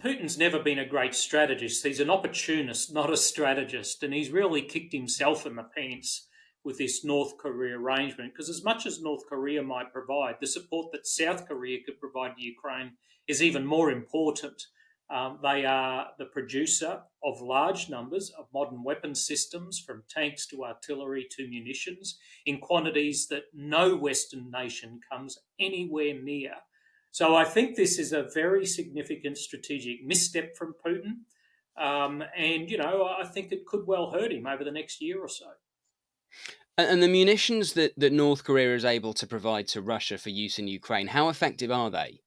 Putin's never been a great strategist. He's an opportunist, not a strategist, and he's really kicked himself in the pants with this North Korea arrangement, because as much as North Korea might provide, the support that South Korea could provide to Ukraine is even more important. They are the producer of large numbers of modern weapon systems, from tanks to artillery to munitions, in quantities that no Western nation comes anywhere near. So I think this is a very significant strategic misstep from Putin. I think it could well hurt him over the next year or so. And the munitions that North Korea is able to provide to Russia for use in Ukraine, how effective are they?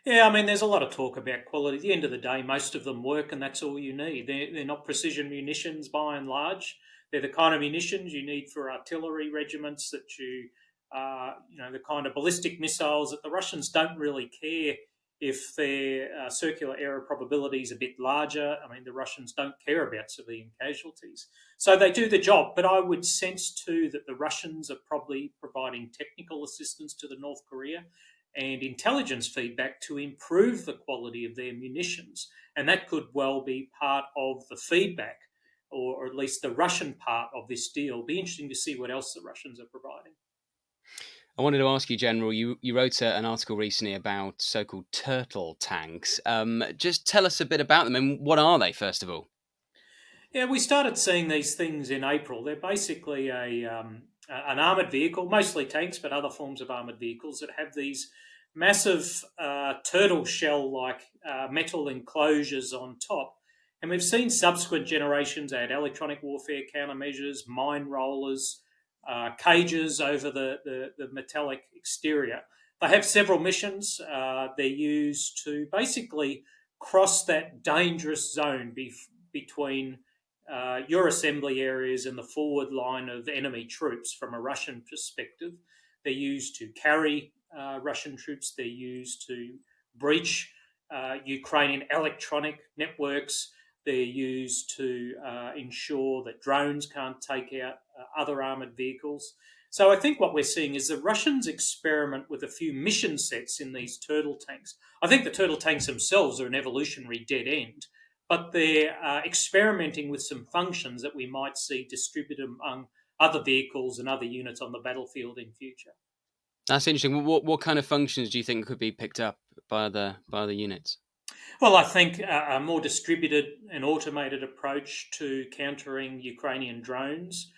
Yeah, I mean, there's a lot of talk about quality. At the end of the day, most of them work, and that's all you need. They're not precision munitions by and large. They're the kind of munitions you need for artillery regiments the kind of ballistic missiles that the Russians don't really care if their circular error probability is a bit larger. I mean, the Russians don't care about civilian casualties. So they do the job. But I would sense too that the Russians are probably providing technical assistance to the North Korea and intelligence feedback to improve the quality of their munitions. And that could well be part of the feedback, or at least the Russian part of this deal. It'll be interesting to see what else the Russians are providing. I wanted to ask you, General, you wrote an article recently about so-called turtle tanks. Just tell us a bit about them, and what are they, first of all? Yeah, we started seeing these things in April. They're basically an armoured vehicle, mostly tanks, but other forms of armoured vehicles that have these massive turtle shell-like metal enclosures on top. And we've seen subsequent generations add electronic warfare countermeasures, mine rollers, cages over the metallic exterior. They have several missions. They're used to basically cross that dangerous zone between your assembly areas and the forward line of enemy troops from a Russian perspective. They're used to carry Russian troops. They're used to breach Ukrainian electronic networks. They're used to ensure that drones can't take out other armoured vehicles. So I think what we're seeing is the Russians experiment with a few mission sets in these turtle tanks. I think the turtle tanks themselves are an evolutionary dead end, but they're experimenting with some functions that we might see distributed among other vehicles and other units on the battlefield in future. That's interesting. What kind of functions do you think could be picked up by the units? Well, I think a more distributed and automated approach to countering Ukrainian drones.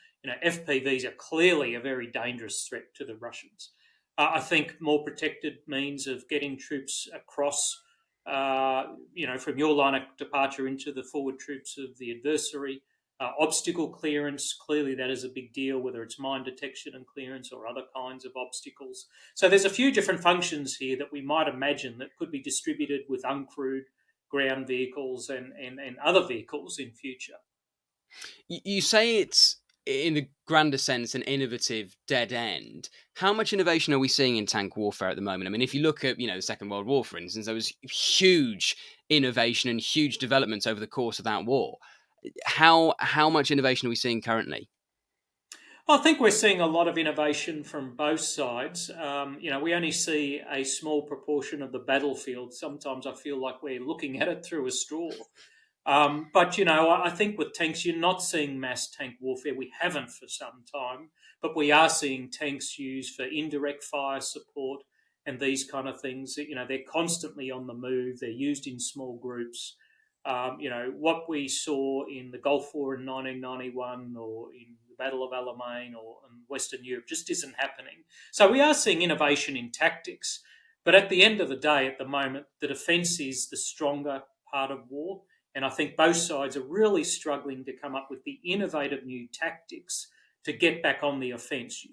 FPVs are clearly a very dangerous threat to the Russians. I think more protected means of getting troops across, from your line of departure into the forward troops of the adversary. Obstacle clearance, clearly that is a big deal, whether it's mine detection and clearance or other kinds of obstacles. So there's a few different functions here that we might imagine that could be distributed with uncrewed ground vehicles and other vehicles in future. You say it's, in the grander sense, an innovative dead end. How much innovation are we seeing in tank warfare at the moment? I mean, if you look at, the Second World War, for instance, there was huge innovation and huge developments over the course of that war. How much innovation are we seeing currently? I think we're seeing a lot of innovation from both sides. We only see a small proportion of the battlefield. Sometimes I feel like we're looking at it through a straw. I think with tanks, you're not seeing mass tank warfare. We haven't for some time, but we are seeing tanks used for indirect fire support and these kind of things. They're constantly on the move. They're used in small groups. What we saw in the Gulf War in 1991 or in the Battle of Alamein or in Western Europe just isn't happening. So we are seeing innovation in tactics. But at the end of the day, at the moment, the defence is the stronger part of war. And I think both sides are really struggling to come up with the innovative new tactics to get back on the offence.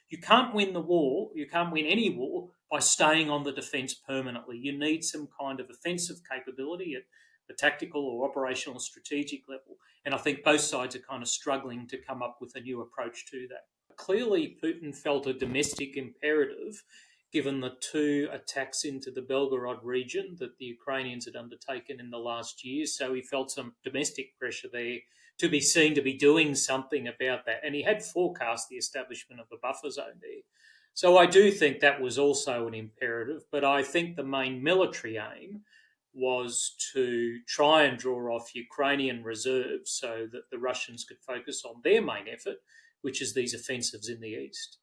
You can't win the war, you can't win any war by staying on the defence permanently. You need some kind of offensive capability at the tactical or operational strategic level. And I think both sides are kind of struggling to come up with a new approach to that. Clearly, Putin felt a domestic imperative given the two attacks into the Belgorod region that the Ukrainians had undertaken in the last year. So he felt some domestic pressure there to be seen to be doing something about that. And he had forecast the establishment of a buffer zone there. So I do think that was also an imperative. But I think the main military aim was to try and draw off Ukrainian reserves so that the Russians could focus on their main effort, which is these offensives in the east.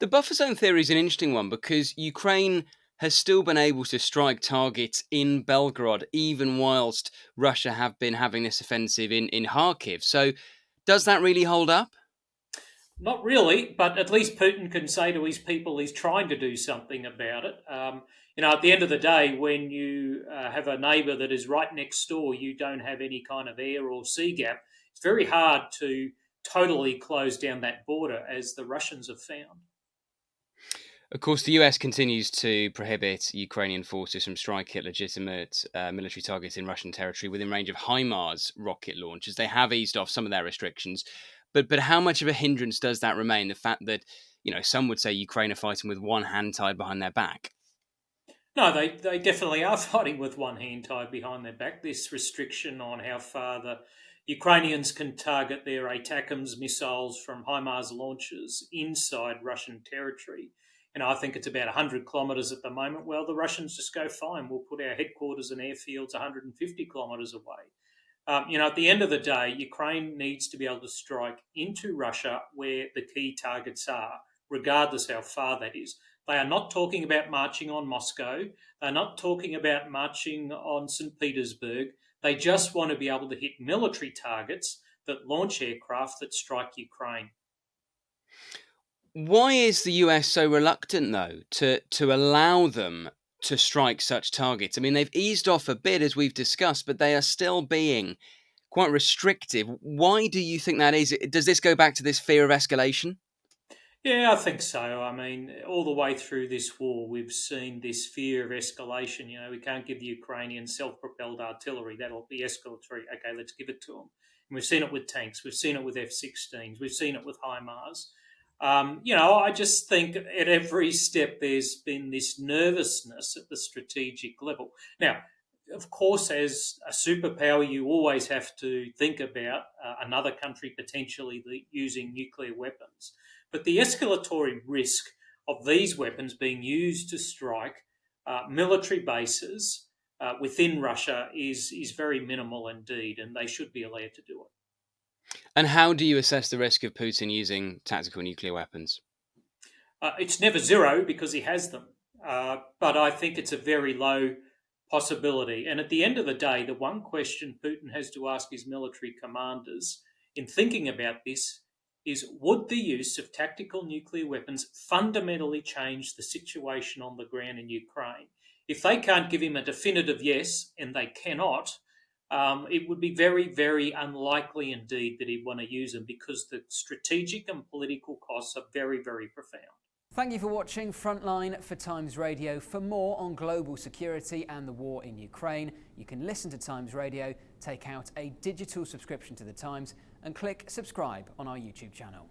The buffer zone theory is an interesting one because Ukraine has still been able to strike targets in Belgorod, even whilst Russia have been having this offensive in Kharkiv. So, does that really hold up? Not really, but at least Putin can say to his people he's trying to do something about it. At the end of the day, when you have a neighbour that is right next door, you don't have any kind of air or sea gap. It's very hard to totally close down that border, as the Russians have found. Of course, the US continues to prohibit Ukrainian forces from striking at legitimate military targets in Russian territory within range of HIMARS rocket launchers. They have eased off some of their restrictions, but how much of a hindrance does that remain? The fact that some would say Ukraine are fighting with one hand tied behind their back. No, they definitely are fighting with one hand tied behind their back. This restriction on how far the Ukrainians can target their ATACMS missiles from HIMARS launchers inside Russian territory. And I think it's about 100 kilometres at the moment. Well, the Russians just go, fine, we'll put our headquarters and airfields 150 kilometres away. At the end of the day, Ukraine needs to be able to strike into Russia where the key targets are, regardless how far that is. They are not talking about marching on Moscow. They're not talking about marching on St. Petersburg. They just want to be able to hit military targets that launch aircraft that strike Ukraine. Why is the US so reluctant, though, to allow them to strike such targets? I mean, they've eased off a bit, as we've discussed, but they are still being quite restrictive. Why do you think that is? Does this go back to this fear of escalation? Yeah, I think so. I mean, all the way through this war, we've seen this fear of escalation. We can't give the Ukrainians self-propelled artillery. That'll be escalatory. Okay, let's give it to them. And we've seen it with tanks. We've seen it with F-16s. We've seen it with HIMARS. I just think at every step there's been this nervousness at the strategic level. Now, of course, as a superpower, you always have to think about another country potentially using nuclear weapons. But the escalatory risk of these weapons being used to strike military bases within Russia is very minimal indeed, and they should be allowed to do it. And how do you assess the risk of Putin using tactical nuclear weapons? It's never zero because he has them, but I think it's a very low possibility. And at the end of the day, the one question Putin has to ask his military commanders in thinking about this is, would the use of tactical nuclear weapons fundamentally change the situation on the ground in Ukraine? If they can't give him a definitive yes, and they cannot, it would be very, very unlikely indeed that he'd want to use them, because the strategic and political costs are very, very profound. Thank you for watching Frontline for Times Radio. For more on global security and the war in Ukraine, you can listen to Times Radio, take out a digital subscription to The Times, and click subscribe on our YouTube channel.